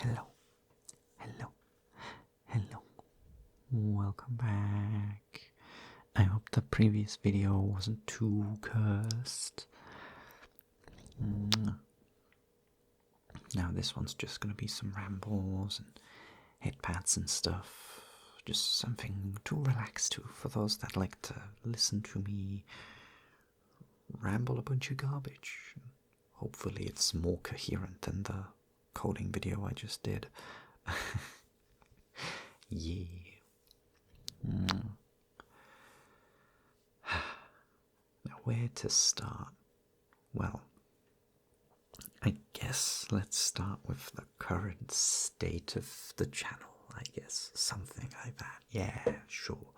Hello, hello, hello. Welcome back. I hope the previous video wasn't too cursed. Now this one's just gonna be some rambles and headpats and stuff. Just something to relax to for those that like to listen to me ramble a bunch of garbage. Hopefully it's more coherent than the coding video I just did. Yeah. Now where to start? Well, I guess let's start with the current state of the channel, I guess. Something like that. Yeah, sure.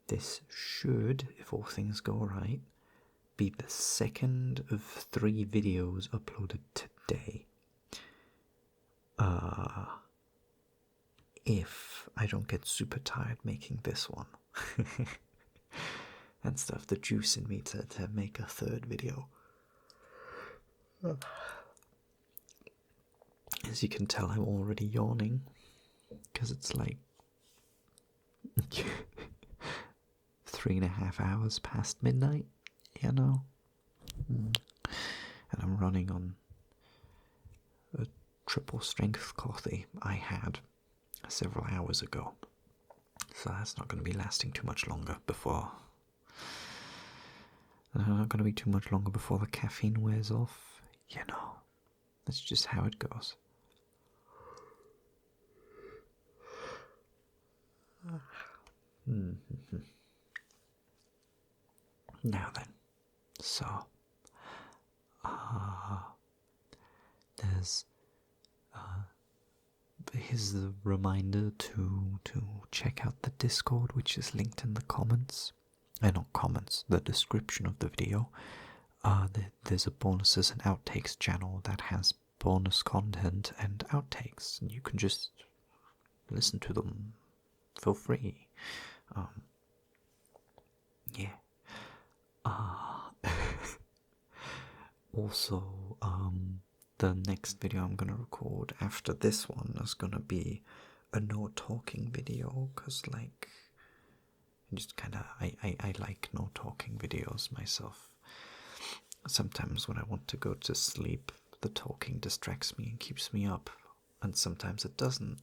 This should, if all things go right, be the second of 3 videos uploaded today. If I don't get super tired making this one. And stuff, the juice in me to make a 3rd video. As you can tell, I'm already yawning, because it's like 3.5 hours past midnight, you know? And I'm running on a triple strength coffee I had several hours ago. So that's not going to be lasting too much longer before... not going to be too much longer before the caffeine wears off. You know, that's just how it goes. Now then, so here's the reminder to check out the Discord, which is linked in the comments. Not comments, the description of the video. There's a bonuses and outtakes channel that has bonus content and outtakes, and you can just listen to them for free. Yeah. Also, the next video I'm gonna record after this one is gonna be a no talking video, cause like, just kinda, I like no talking videos myself. Sometimes when I want to go to sleep, the talking distracts me and keeps me up, and sometimes it doesn't.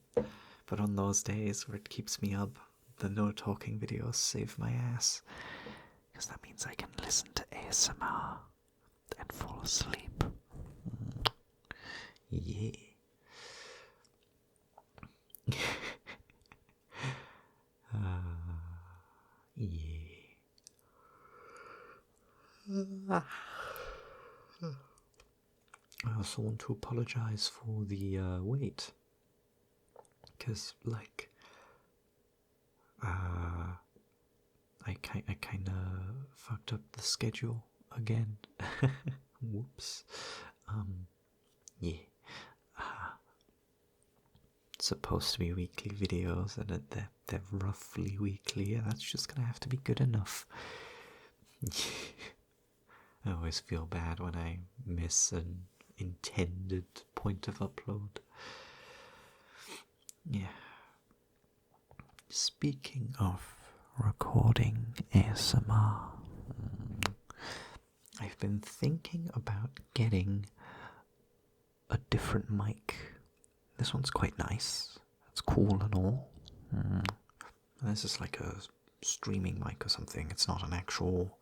But on those days where it keeps me up, the no talking videos save my ass, because that means I can listen to ASMR and fall asleep. Yeah. Yeah. I also want to apologize for the wait, because like I kind of fucked up the schedule again. Whoops. Yeah. It's supposed to be weekly videos, and they're roughly weekly, and that's just gonna have to be good enough. I always feel bad when I miss an intended point of upload. Yeah. Speaking of recording ASMR, I've been thinking about getting a different mic. This one's quite nice. It's cool and all. This is like a streaming mic or something. It's not an actual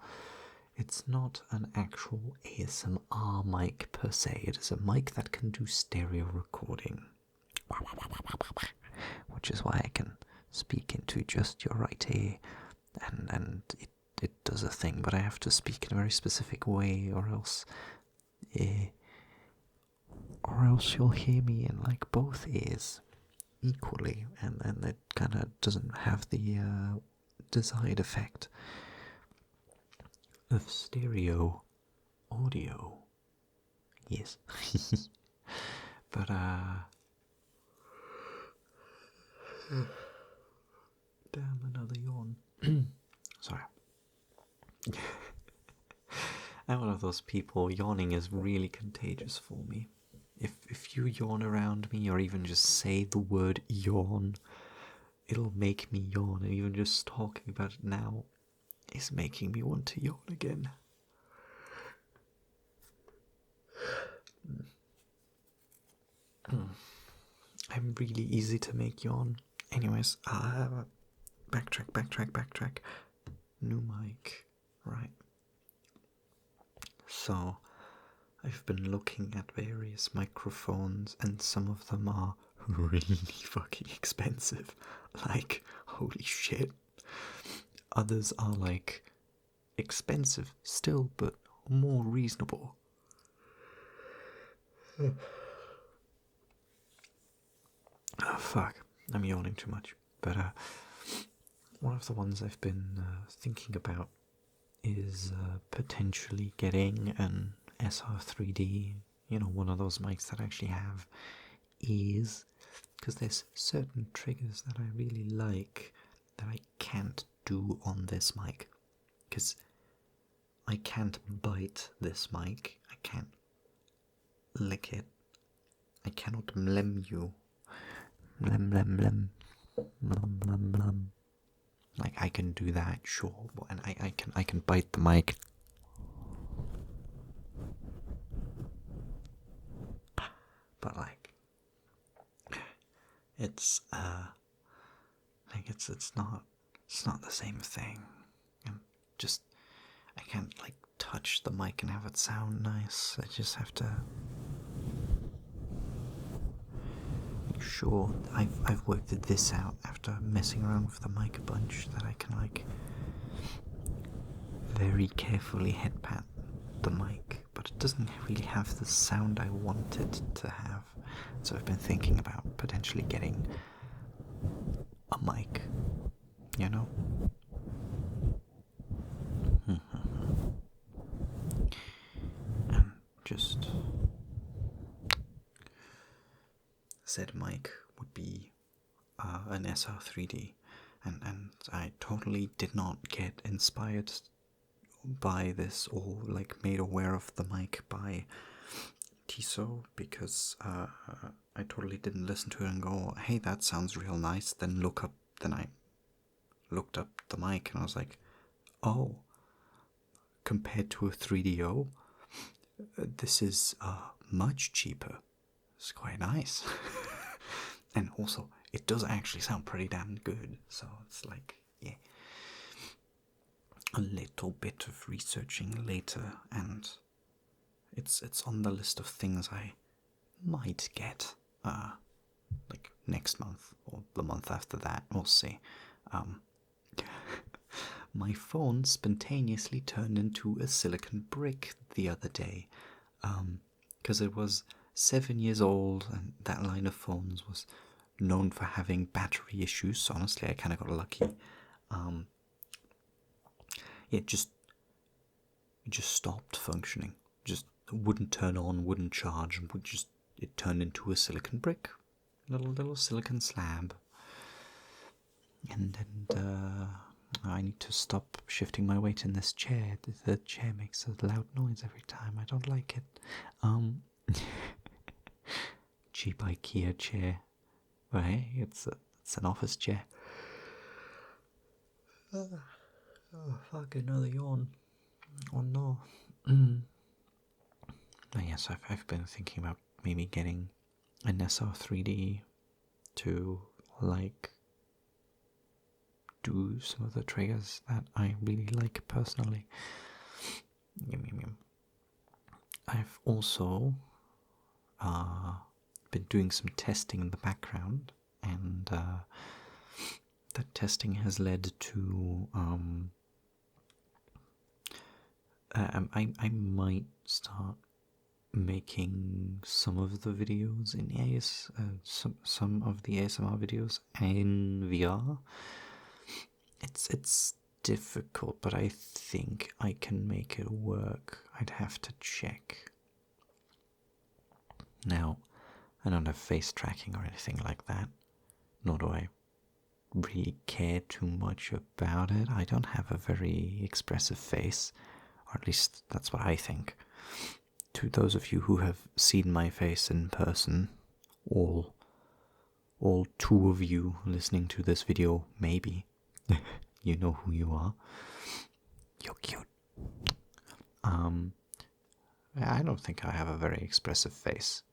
ASMR mic per se. It is a mic that can do stereo recording, which is why I can speak into just your right ear, and it does a thing, but I have to speak in a very specific way, or else you'll hear me in like both ears equally, and that kind of doesn't have the desired effect of stereo audio. Yes. But damn, another yawn. Sorry. I'm one of those people, yawning is really contagious for me. If you yawn around me or even just say the word yawn, it'll make me yawn, and even just talking about it now is making me want to yawn again. I'm really easy to make yawn. Anyways, backtrack. New mic, right. So, I've been looking at various microphones, and some of them are really fucking expensive. Like, holy shit. Others are like expensive still, but more reasonable. Oh, fuck, I'm yawning too much. But one of the ones I've been thinking about is potentially getting an SR3D, you know, one of those mics that actually have ears, because there's certain triggers that I really like that I can't do on this mic, because I can't bite this mic, I can't lick it, I cannot mlem you. Mlem. Like, I can do that, sure, and I can bite the mic. But like, it's not the same thing. And just, I can't like touch the mic and have it sound nice. I just have to make sure I've worked this out after messing around with the mic a bunch, that I can like very carefully headpat the mic, but it doesn't really have the sound I want it to have. So I've been thinking about potentially getting a mic, you know? And just said mic would be an SR3D, and I totally did not get inspired by this or like made aware of the mic by Tiso, because I totally didn't listen to it and go, hey, that sounds real nice. Then I looked up the mic and I was like, oh, compared to a 3DO, this is much cheaper. It's quite nice. And also, it does actually sound pretty damn good. So it's like, yeah, a little bit of researching later, and it's on the list of things I might get like next month or the month after that. We'll see. My phone spontaneously turned into a silicon brick the other day, because it was 7 years old, and that line of phones was known for having battery issues. So honestly, I kind of got lucky. It just stopped functioning. Just wouldn't turn on, wouldn't charge, and it turned into a silicon brick, little silicon slab. And I need to stop shifting my weight in this chair. The chair makes a loud noise every time. I don't like it. Cheap IKEA chair. Well, hey, it's an office chair. Oh, fuck, another yawn. Oh no. But yes, I've been thinking about maybe getting an SR3D to like do some of the triggers that I really like personally. I've also been doing some testing in the background, and that testing has led to I might start making some of the videos in some of the ASMR videos in VR. It's difficult, but I think I can make it work. I'd have to check. Now, I don't have face tracking or anything like that, nor do I really care too much about it. I don't have a very expressive face, or at least that's what I think. to those of you who have seen my face in person, all 2 of you listening to this video, maybe, you know who you are. You're cute. I don't think I have a very expressive face.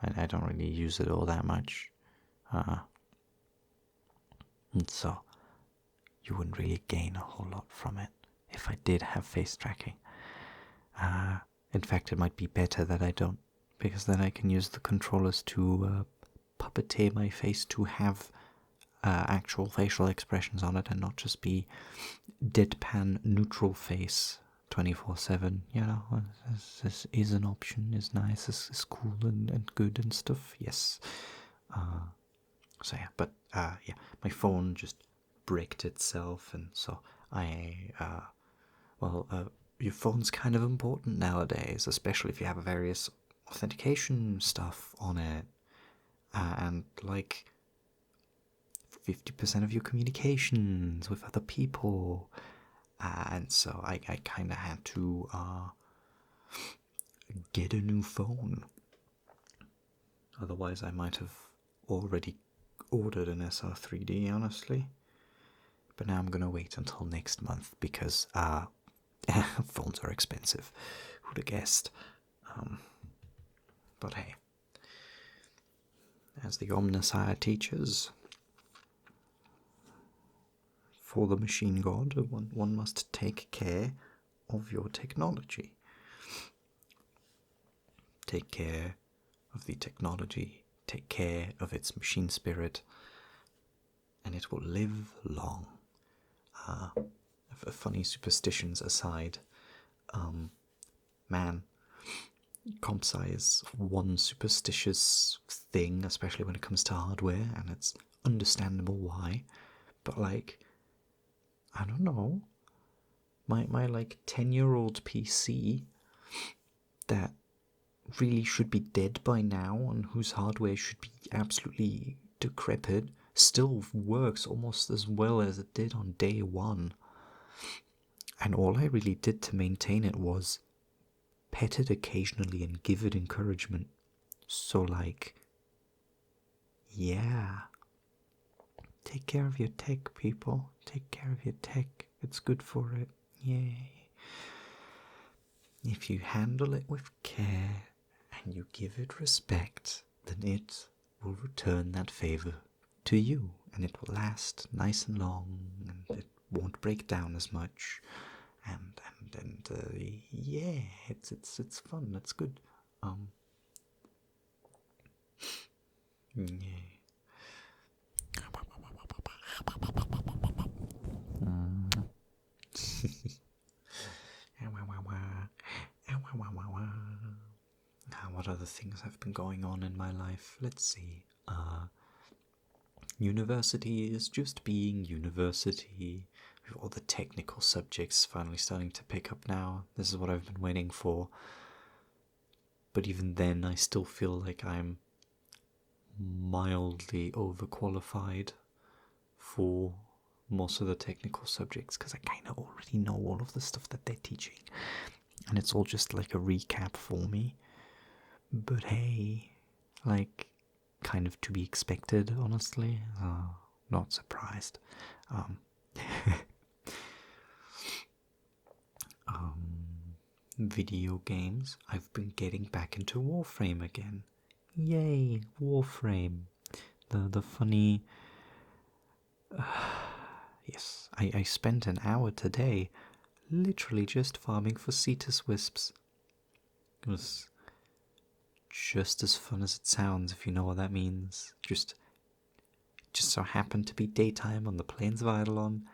I don't really use it all that much. And so, you wouldn't really gain a whole lot from it if I did have face tracking. In fact, it might be better that I don't, because then I can use the controllers to puppeteer my face to have actual facial expressions on it and not just be deadpan neutral face 24/7. You know, this is an option, is nice, is cool and good and stuff. Yes. So yeah, but yeah, my phone just bricked itself, and so your phone's kind of important nowadays, especially if you have various authentication stuff on it, and like 50% of your communications with other people, and so I kind of had to get a new phone. Otherwise, I might have already ordered an SR3D, honestly. But now I'm gonna wait until next month because phones are expensive. Who'd have guessed? But hey, as the OMNISSIAH teaches, for the machine god, one must take care of your technology. Take care of the technology, take care of its machine spirit, and it will live long. Funny superstitions aside, man, comp sci is one superstitious thing, especially when it comes to hardware, and it's understandable why. But like, I don't know, my like 10-year-old PC that really should be dead by now and whose hardware should be absolutely decrepit still works almost as well as it did on day one. And all I really did to maintain it was pet it occasionally and give it encouragement. So like, yeah, take care of your tech, people. Take care of your tech. It's good for it. Yay. If you handle it with care and you give it respect, then it will return that favor to you, and it will last nice and long, and it won't break down as much, and yeah, it's fun. It's good. Yeah. What other things have been going on in my life? Let's see. University is just being university. With all the technical subjects finally starting to pick up now. This is what I've been waiting for. But even then, I still feel like I'm mildly overqualified for most of the technical subjects because I kind of already know all of the stuff that they're teaching. And it's all just like a recap for me. But hey, like, kind of to be expected, honestly. Not surprised. Video games. I've been getting back into Warframe again. Yay, Warframe. The funny... yes, I spent an hour today literally just farming for Cetus wisps. It was just as fun as it sounds, if you know what that means. Just so happened to be daytime on the plains of Eidolon,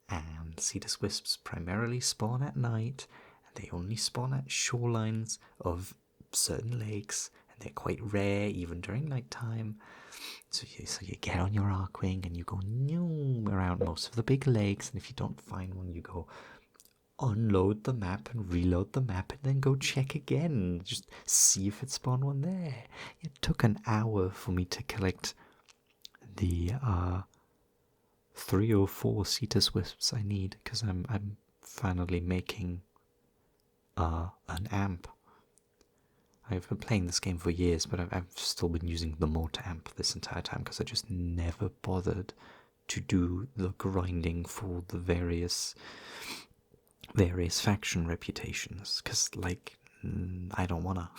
and Cetus wisps primarily spawn at night, and they only spawn at shorelines of certain lakes, and they're quite rare even during nighttime. So you get on your Archwing and you go around most of the big lakes, and if you don't find one, you go unload the map and reload the map and then go check again. Just see if it spawned one there. It took an hour for me to collect the 3 or 4 Cetus wisps I need, because I'm finally making an amp. I've been playing this game for years, but I've still been using the mortar amp this entire time because I just never bothered to do the grinding for the various faction reputations, because, like, I don't wanna.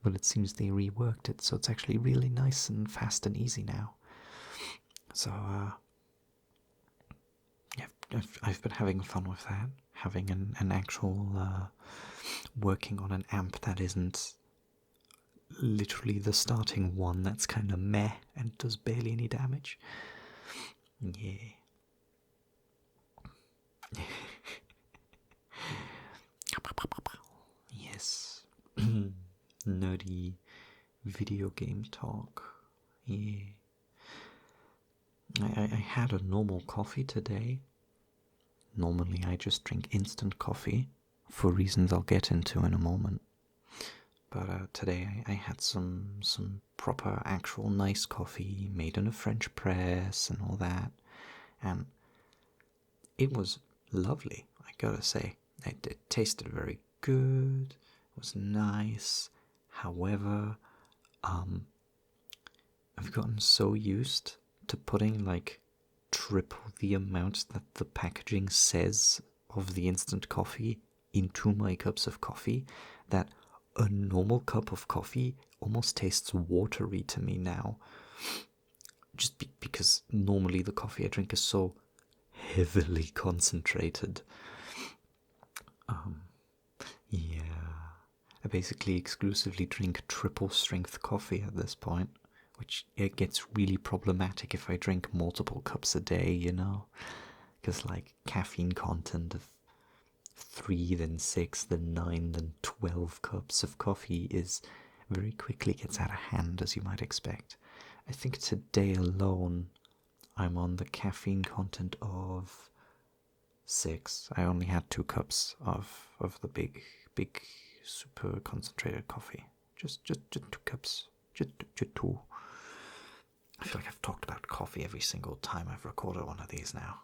But it seems they reworked it, so it's actually really nice and fast and easy now. So, yeah, I've been having fun with that, having an actual, working on an amp that isn't literally the starting one that's kind of meh and does barely any damage. Yeah. Yes. Nerdy video game talk. Yeah. I had a normal coffee today. Normally I just drink instant coffee for reasons I'll get into in a moment. But today I had some proper, actual nice coffee made in a French press and all that. And it was lovely, I gotta say. It tasted very good. It was nice. However, I've gotten so used to putting like triple the amount that the packaging says of the instant coffee into my cups of coffee that a normal cup of coffee almost tastes watery to me now. Just because normally the coffee I drink is so heavily concentrated. Yeah. I basically exclusively drink triple strength coffee at this point, which it gets really problematic if I drink multiple cups a day, you know? Because, like, caffeine content of 3, then 6, then 9, then 12 cups of coffee is very quickly gets out of hand, as you might expect. I think today alone I'm on the caffeine content of 6. I only had 2 cups of the big super concentrated coffee. Just 2 cups. Just 2. I feel like I've talked about coffee every single time I've recorded one of these now.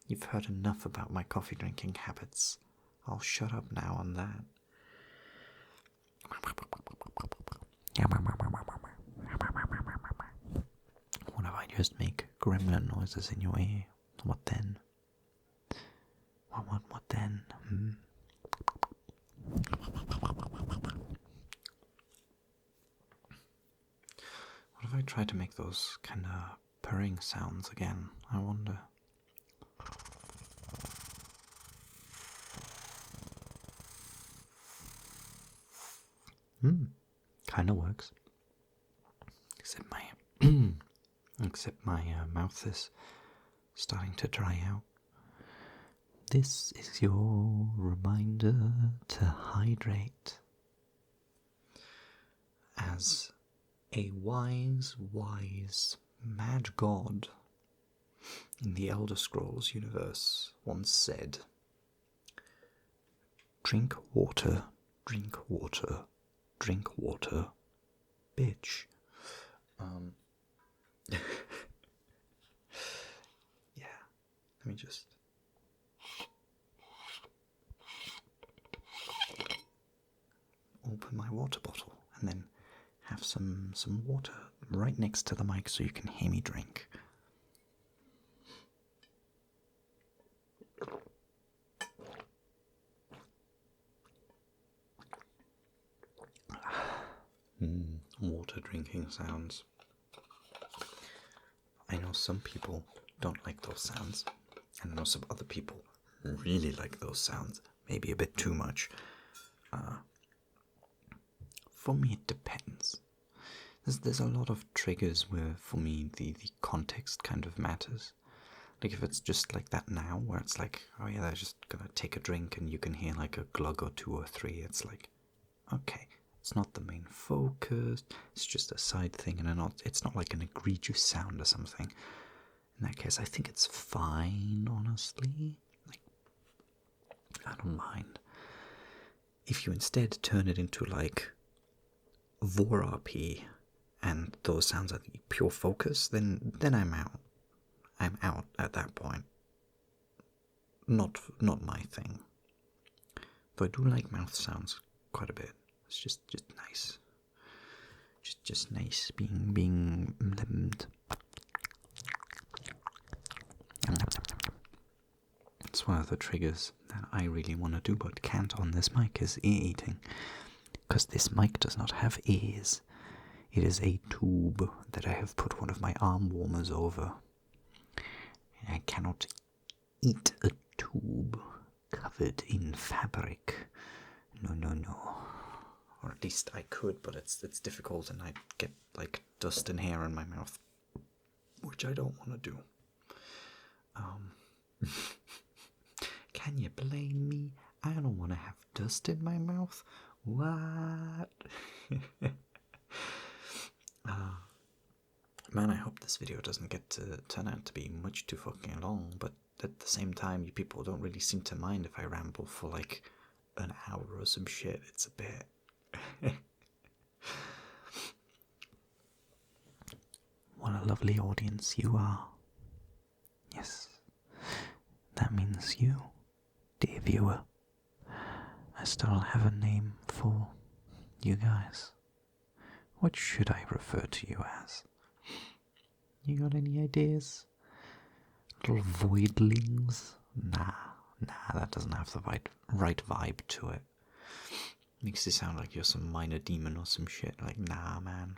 You've heard enough about my coffee drinking habits. I'll shut up now on that. What if I just make gremlin noises in your ear? What then? What then? What if I try to make those kind of purring sounds again? I wonder. Kind of works. Except my mouth is starting to dry out. This is your reminder to hydrate. As a wise mad god in the Elder Scrolls universe once said, drink water, drink water, drink water, bitch. Yeah, let me just open my water bottle and then have some water right next to the mic so you can hear me drink. Water drinking sounds. I know some people don't like those sounds, and I know some other people really like those sounds, maybe a bit too much. For me, it depends. There's a lot of triggers where, for me, the context kind of matters. Like, if it's just like that now, where it's like, oh yeah, they're just gonna take a drink and you can hear like a glug or 2 or 3, it's like, okay, it's not the main focus, it's just a side thing, and it's not like an egregious sound or something. In that case, I think it's fine, honestly. Like, I don't mind. If you instead turn it into like VoRP and those sounds are the pure focus, then I'm out. I'm out at that point. Not my thing. Though I do like mouth sounds quite a bit. It's just nice. Just nice being limbed. It's one of the triggers that I really want to do but can't on this mic is ear eating. Because this mic does not have ears. It is a tube that I have put one of my arm warmers over. And I cannot eat a tube covered in fabric. No. Or at least I could, but it's difficult and I'd get like dust and hair in my mouth, which I don't want to do. Can you blame me? I don't want to have dust in my mouth. What? Man, I hope this video doesn't get to turn out to be much too fucking long, but at the same time, you people don't really seem to mind if I ramble for like an hour or some shit. It's a bit. What a lovely audience you are. Yes, that means you, dear viewer. I still have a name for you guys. What should I refer to you as? You got any ideas? Little voidlings? Nah, that doesn't have the right vibe to it. Makes it sound like you're some minor demon or some shit. Like, nah, man.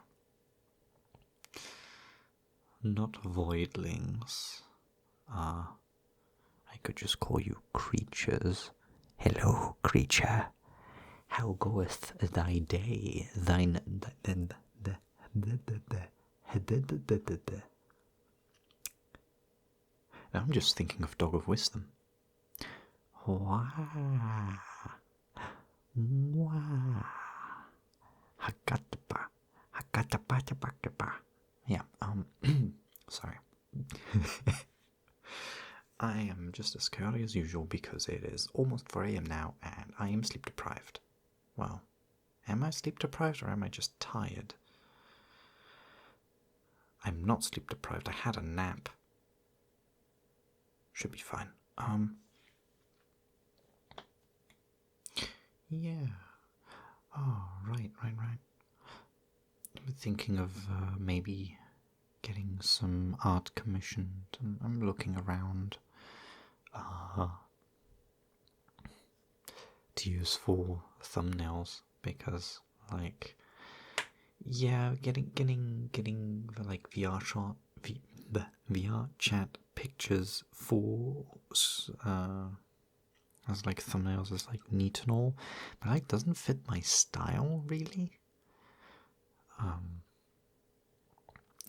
Not voidlings. I could just call you creatures. Hello, creature. How goeth thy day? Now I'm just thinking of Dog of Wisdom. Wah. Yeah, sorry. I am just as chaotic as usual because it is almost 4 AM now and I am sleep deprived. Well, am I sleep deprived or am I just tired? I'm not sleep deprived. I had a nap. Should be fine. Yeah. Oh, right. I'm thinking of maybe getting some art commissioned. I'm looking around to use for thumbnails because, like, yeah, getting the like VR chat pictures for as like thumbnails is like neat and all, but like doesn't fit my style really.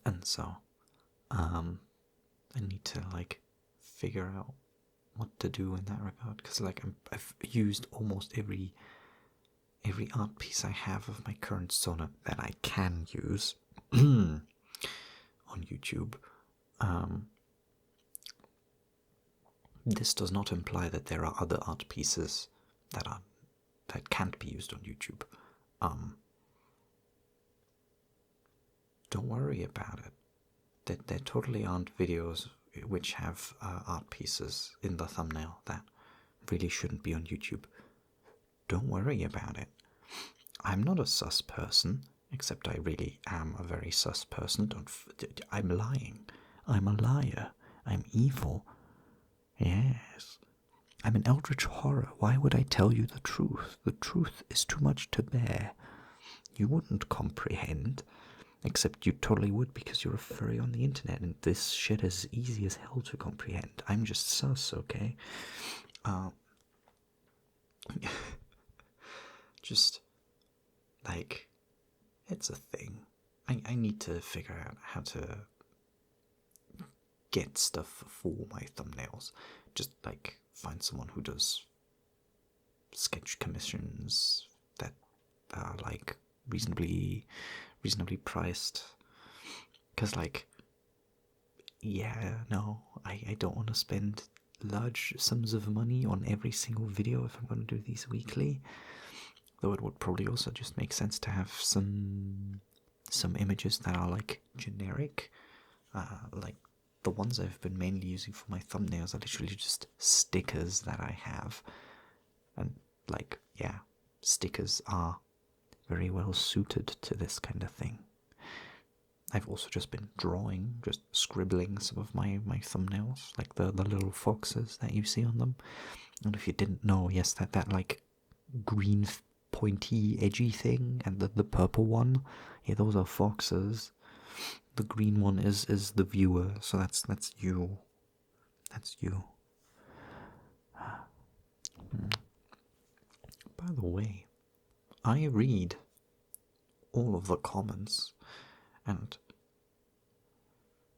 And so I need to like figure out what to do in that regard because like I've used almost every art piece I have of my current Sona that I can use on YouTube. This does not imply that there are other art pieces that can't be used on YouTube. Don't worry about it. There totally aren't videos which have art pieces in the thumbnail that really shouldn't be on YouTube. Don't worry about it. I'm not a sus person, except I really am a very sus person. I'm lying. I'm a liar. I'm evil. Yes. I'm an eldritch horror. Why would I tell you the truth? The truth is too much to bear. You wouldn't comprehend. Except you totally would because you're a furry on the internet and this shit is easy as hell to comprehend. I'm just sus, okay? Just, like, it's a thing. I need to figure out how to get stuff for my thumbnails. Just, like, find someone who does sketch commissions that are, like, reasonably priced, because like, yeah, no, I don't want to spend large sums of money on every single video if I'm going to do these weekly, though it would probably also just make sense to have some images that are like generic, like the ones I've been mainly using for my thumbnails are literally just stickers that I have, and like, yeah, stickers are very well suited to this kind of thing. I've also just been drawing, just scribbling some of my thumbnails, like the little foxes that you see on them. And if you didn't know, yes, that like green pointy edgy thing, and the purple one, yeah, those are foxes. The green one is the viewer, so that's you. That's you. By the way, I read all of the comments, and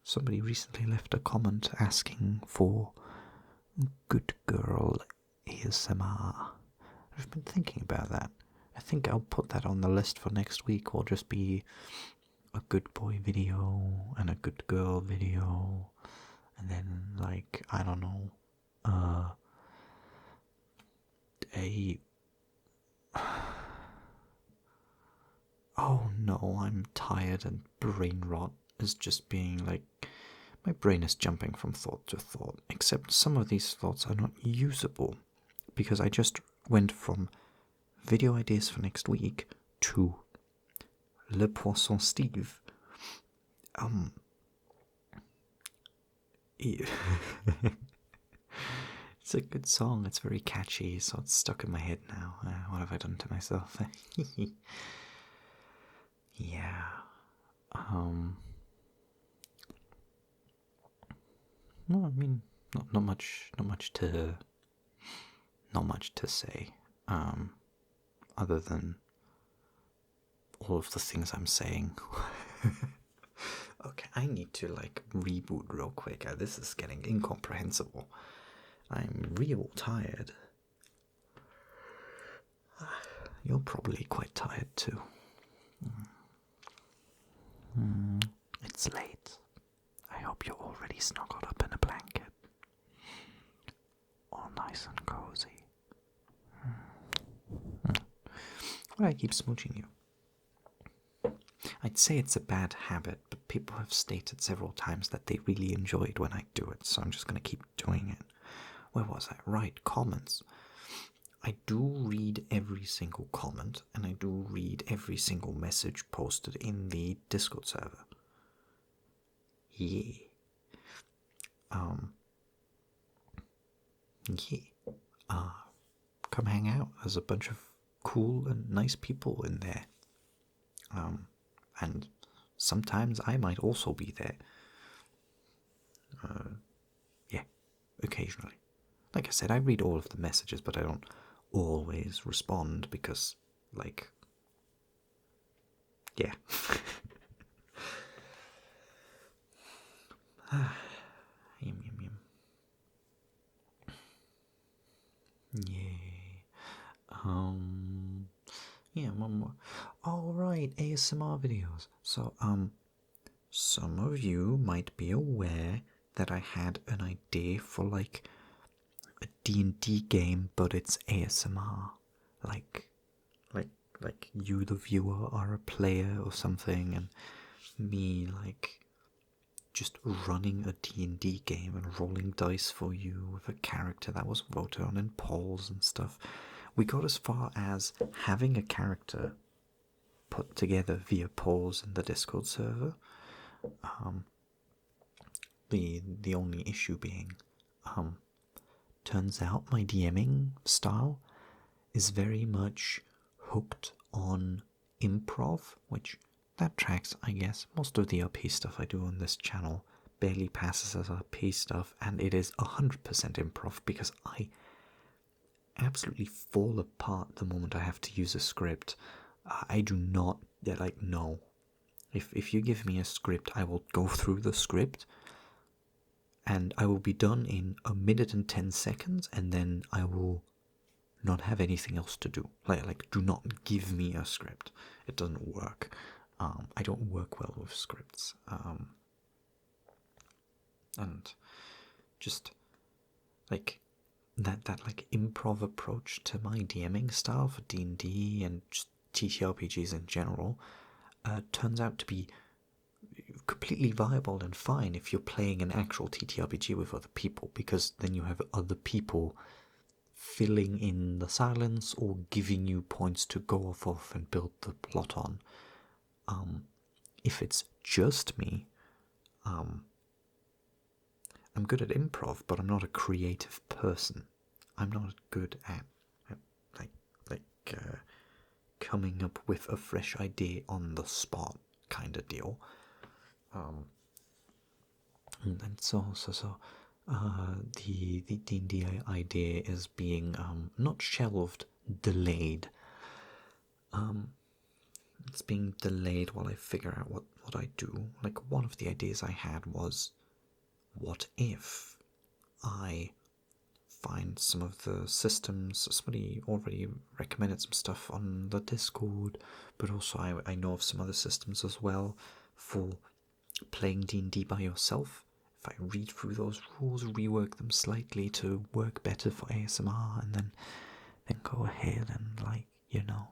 somebody recently left a comment asking for good girl ASMR. I've been thinking about that. I think I'll put that on the list for next week, or just be a good boy video and a good girl video, and then, like, I don't know, oh no, I'm tired, and brain rot is just being like, my brain is jumping from thought to thought, except some of these thoughts are not usable, because I just went from video ideas for next week to Le Poisson Steve. It's a good song, it's very catchy, so it's stuck in my head now. What have I done to myself? Yeah. Well, I mean, not much to say. Other than all of the things I'm saying. Okay, I need to like reboot real quick. This is getting incomprehensible. I'm real tired. You're probably quite tired too. It's late. I hope you're already snuggled up in a blanket. All nice and cozy. Why do I keep smooching you? I'd say it's a bad habit, but people have stated several times that they really enjoy it when I do it, so I'm just going to keep doing it. Where was I? Right, comments. I do read every single comment, and I do read every single message posted in the Discord server. Yeah. Come hang out. There's a bunch of cool and nice people in there. And sometimes I might also be there. Yeah, occasionally. Like I said, I read all of the messages, but I don't always respond because, like, yeah. Yum, yum, yum. Yay. Yeah, one more. All right, ASMR videos. So, some of you might be aware that I had an idea for, like, a D&D game, but it's ASMR. Like you, the viewer, are a player or something, and me, like, just running a D&D game and rolling dice for you with a character that was voted on in polls and stuff. We got as far as having a character put together via polls in the Discord server. The only issue being, turns out my DMing style is very much hooked on improv, which that tracks, I guess. Most of the RP stuff I do on this channel barely passes as RP stuff, and it is 100% improv because I absolutely fall apart the moment I have to use a script. I do not, like, no. If you give me a script, I will go through the script, and I will be done in 1 minute and 10 seconds, and then I will not have anything else to do. Like, do not give me a script. It doesn't work. I don't work well with scripts. And just, like, that like improv approach to my DMing style for D&D and just TTRPGs in general turns out to be completely viable and fine if you're playing an actual TTRPG with other people, because then you have other people filling in the silence or giving you points to go off of and build the plot on. If it's just me, I'm good at improv, but I'm not a creative person. I'm not good at coming up with a fresh idea on the spot kind of deal. And so the D&D idea is being not shelved, delayed. It's being delayed while I figure out what I do. Like, one of the ideas I had was, what if I find some of the systems? Somebody already recommended some stuff on the Discord, but also I know of some other systems as well for playing D&D by yourself. If I read through those rules, rework them slightly to work better for ASMR, and then go ahead and, like, you know,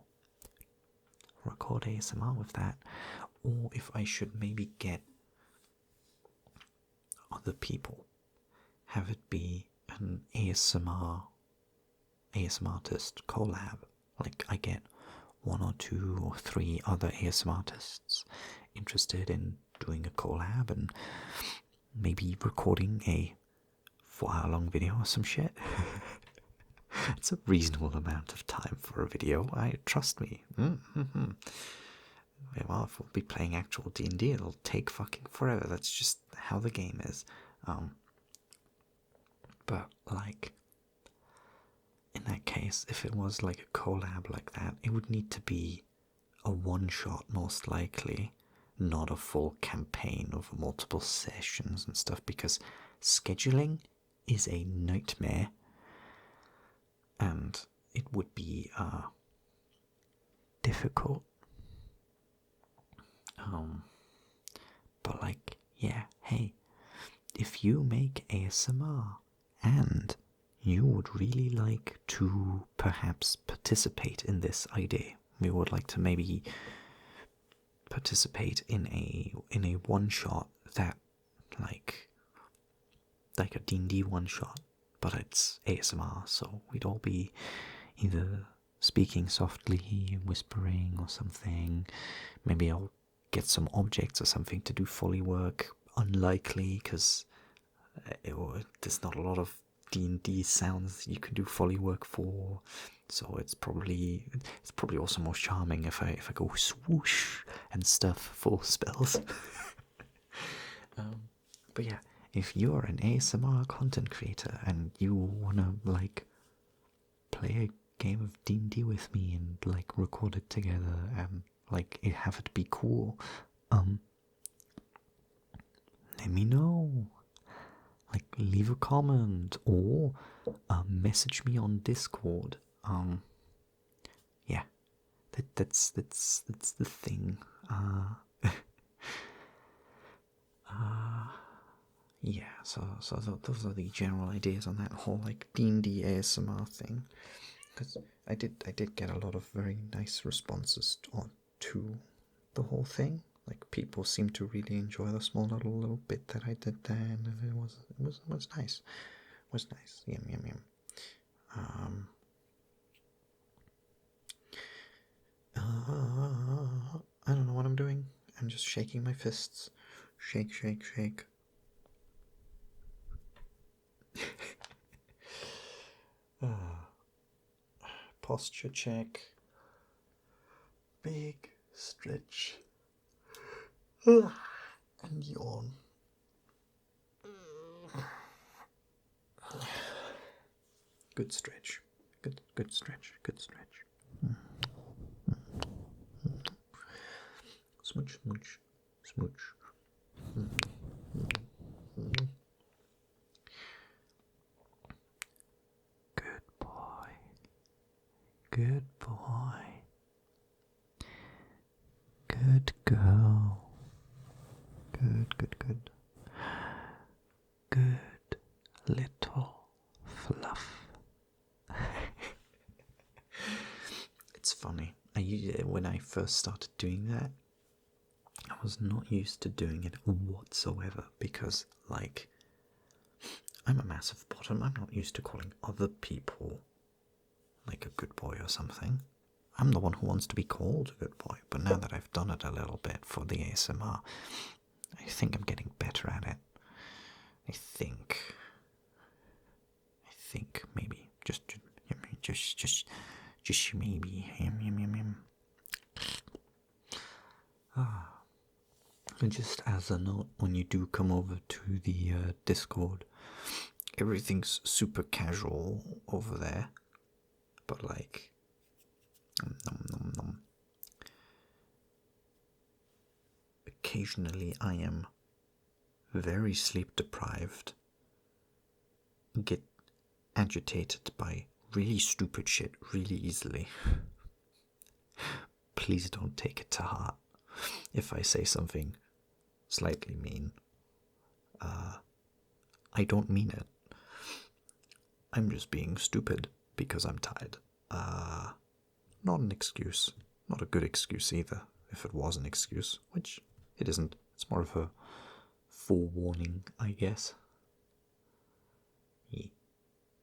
record ASMR with that. Or if I should maybe get other people, have it be an ASMR artist collab. Like, I get 1 or 2 or 3 other ASMR artists interested in doing a collab and maybe recording a 4-hour-long video or some shit. It's a reasonable amount of time for a video. Trust me. Well, if we'll be playing actual D&D, it'll take fucking forever. That's just how the game is. But, like, in that case, if it was like a collab like that, it would need to be a one-shot, most likely, not a full campaign over multiple sessions and stuff, because scheduling is a nightmare, and it would be difficult. But, like, yeah, hey, if you make ASMR and you would really like to perhaps participate in this idea, we would like to maybe participate in a one-shot that, like a D&D one-shot, but it's ASMR, so we'd all be either speaking softly, whispering or something. Maybe I'll get some objects or something to do Foley work. Unlikely, because there's not a lot of D&D sounds you can do Foley work for, so it's probably also more charming if I go swoosh and stuff for spells. But yeah, if you're an ASMR content creator and you wanna, like, play a game of D&D with me and, like, record it together and, like, have it be cool, let me know. Like, leave a comment or message me on Discord. Yeah, that's the thing. Yeah. So those are the general ideas on that whole, like, D&D ASMR thing. Because I did get a lot of very nice responses to the whole thing. Like, people seem to really enjoy the small little bit that I did there, and it was nice. It was nice. Yum. I don't know what I'm doing. I'm just shaking my fists. Shake. Posture check. Big stretch. And yawn. Good stretch. Good stretch. Smooch. Good boy. Good girl. Good. Good little fluff. It's funny. When I first started doing that, I was not used to doing it whatsoever, because, like, I'm a massive bottom. I'm not used to calling other people like a good boy or something. I'm the one who wants to be called a good boy, but now that I've done it a little bit for the ASMR, I think I'm getting better at it. I think maybe just maybe. And just as a note, when you do come over to the Discord, everything's super casual over there, but like, occasionally I am very sleep deprived, get agitated by really stupid shit really easily. Please don't take it to heart if I say something slightly mean. I don't mean it. I'm just being stupid because I'm tired. Not an excuse. Not a good excuse either, if it was an excuse, which it isn't. It's more of a forewarning, I guess.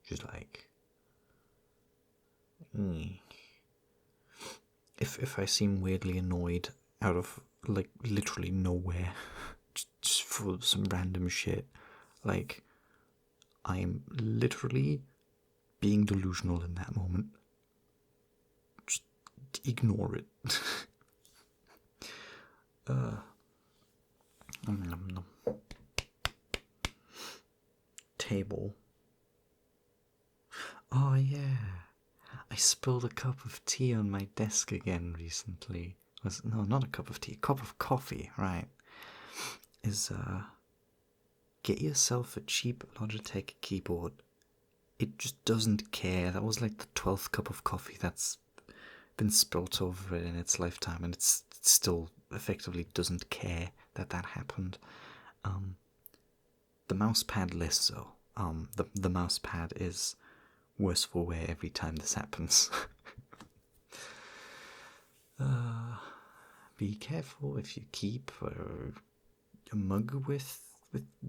Just like... If I seem weirdly annoyed out of, like, literally nowhere, just for some random shit, like, I'm literally being delusional in that moment. Just ignore it. Table. Oh yeah, I spilled a cup of tea on my desk again recently. No, not a cup of tea, a cup of coffee, right? Get yourself a cheap Logitech keyboard. It just doesn't care. That was like the 12th cup of coffee that's been spilt over it in its lifetime, and it still effectively doesn't care that happened. The mouse pad less so. The mouse pad is worse for wear every time this happens. Be careful if you keep a mug with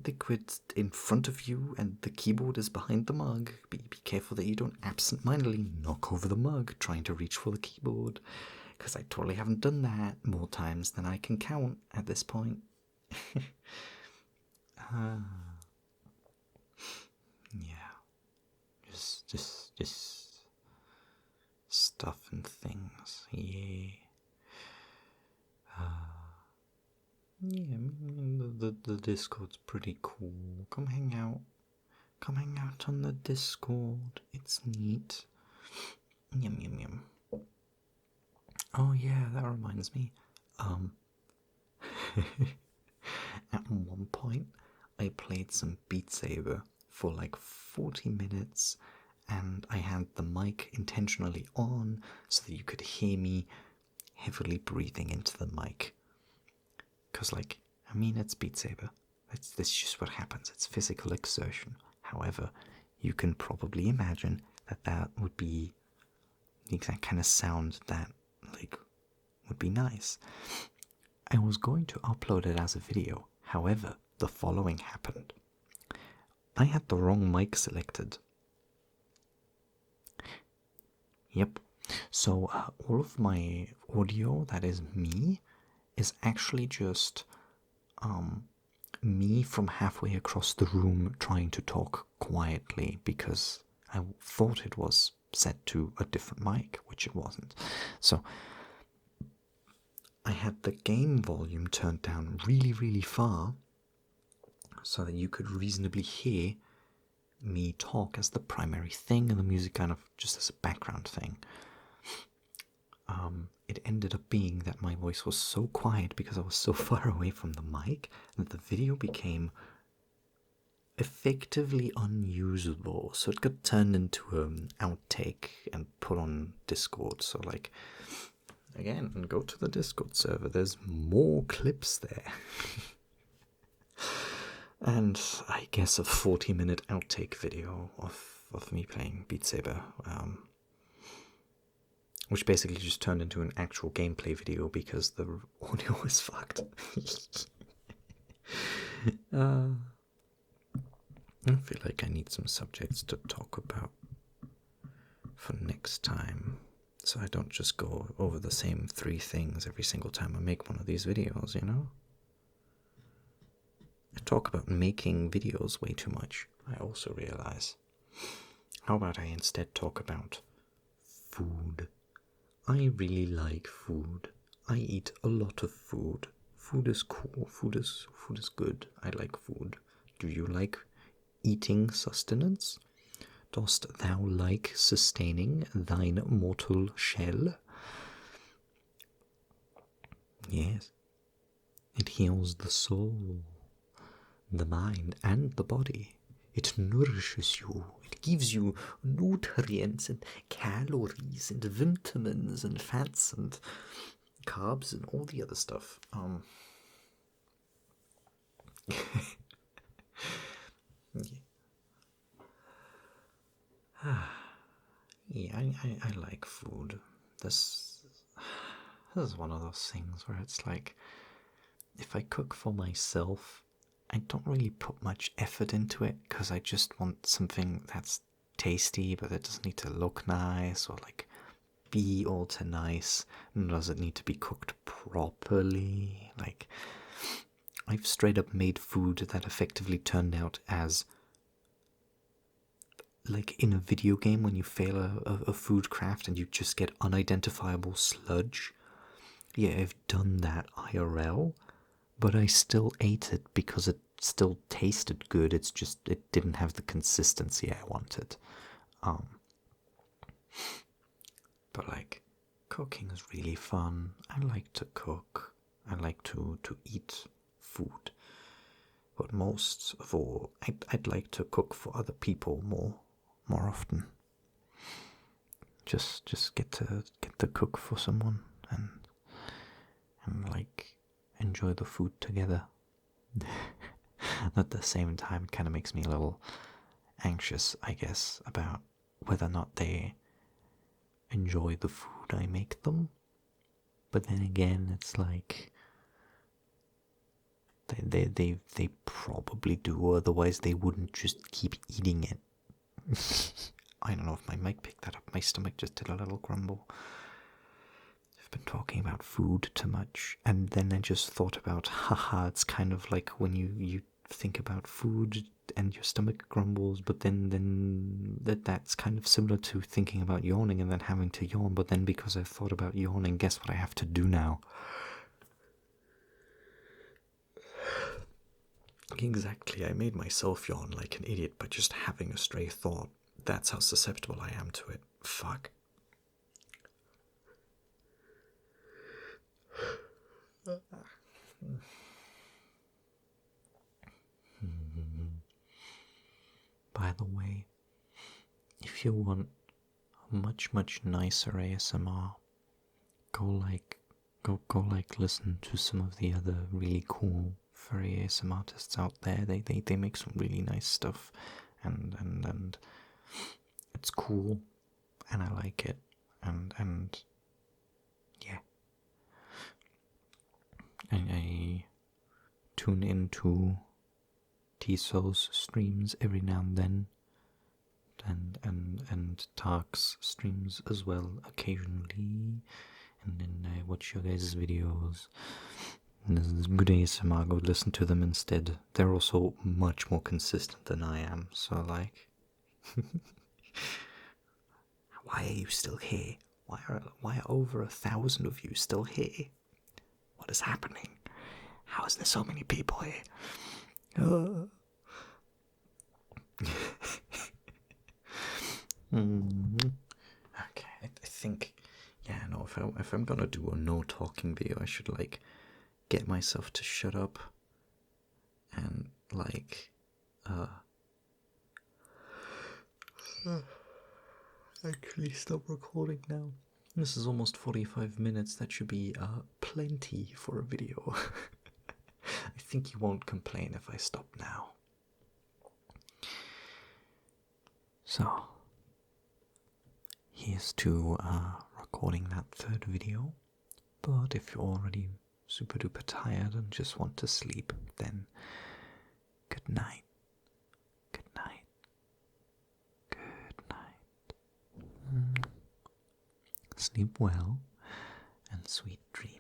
liquid in front of you and the keyboard is behind the mug. Be careful that you don't absent-mindedly knock over the mug trying to reach for the keyboard, because I totally haven't done that more times than I can count at this point. Yeah, just stuff and things. Yeah. Yeah, the Discord's pretty cool. Come hang out. Come hang out on the Discord. It's neat. Yum yum yum. Oh yeah, that reminds me. At one point, I played some Beat Saber for like 40 minutes, and I had the mic intentionally on so that you could hear me heavily breathing into the mic. Because, like, I mean, it's Beat Saber. That's just what happens. It's physical exertion. However, you can probably imagine that would be the exact kind of sound that, like, would be nice. I was going to upload it as a video. However, the following happened. I had the wrong mic selected. Yep. So all of my audio that is me is actually just me from halfway across the room trying to talk quietly because I thought it was set to a different mic, which it wasn't. So I had the gain volume turned down really, really far so that you could reasonably hear me talk as the primary thing and the music kind of just as a background thing. It ended up being that my voice was so quiet because I was so far away from the mic that the video became effectively unusable. So it got turned into an outtake and put on Discord. So, like, again, go to the Discord server. There's more clips there. And I guess a 40-minute outtake video of me playing Beat Saber, which basically just turned into an actual gameplay video because the audio was fucked. I feel like I need some subjects to talk about for next time, so I don't just go over the same 3 things every single time I make one of these videos, you know? I talk about making videos way too much, I also realize. How about I instead talk about food? I really like food. I eat a lot of food. Food is cool. Food is good. I like food. Do you like eating sustenance? Dost thou like sustaining thine mortal shell? Yes. It heals the soul, the mind, and the body. It nourishes you. It gives you nutrients and calories and vitamins and fats and carbs and all the other stuff. Yeah, I like food. This is one of those things where it's like, if I cook for myself, I don't really put much effort into it because I just want something that's tasty, but it doesn't need to look nice or like be all too nice. And does it need to be cooked properly? Like, I've straight up made food that effectively turned out as, like in a video game when you fail a food craft and you just get unidentifiable sludge. Yeah, I've done that IRL, but I still ate it because it still tasted good. It's just it didn't have the consistency I wanted. But like, cooking is really fun. I like to cook. I like to eat food. But most of all, I'd like to cook for other people more often. Just get to cook for someone and like enjoy the food together. At the same time, it kind of makes me a little anxious, I guess, about whether or not they enjoy the food I make them. But then again, it's like they probably do, otherwise they wouldn't just keep eating it. I don't know if my mic picked that up. My stomach just did a little grumble. I've been talking about food too much, and then I just thought about, haha, it's kind of like when you think about food and your stomach grumbles, but then that's kind of similar to thinking about yawning and then having to yawn, but then because I thought about yawning, guess what I have to do now? Exactly, I made myself yawn like an idiot by just having a stray thought. That's how susceptible I am to it. Fuck. By the way, if you want a much nicer ASMR, go listen to some of the other really cool furry ASMR artists out there. They make some really nice stuff, and it's cool, and I like it, and yeah. And I tune into Tiso's streams every now and then, and Tark's streams as well occasionally, and then I watch your guys' videos. And there's good ASMR, go listen to them instead. They're also much more consistent than I am, so like, why are you still here? Why are over 1,000 of you still here? What is happening? How is there so many people here? Okay, I think, yeah, no, if I'm gonna do a no talking video, I should like get myself to shut up and like actually stop recording now. This is almost 45 minutes. That should be plenty for a video. I think you won't complain if I stop now. So, here's to recording that 3rd video. But if you're already super duper tired and just want to sleep, then good night. Good night. Good night. Sleep well and sweet dreams.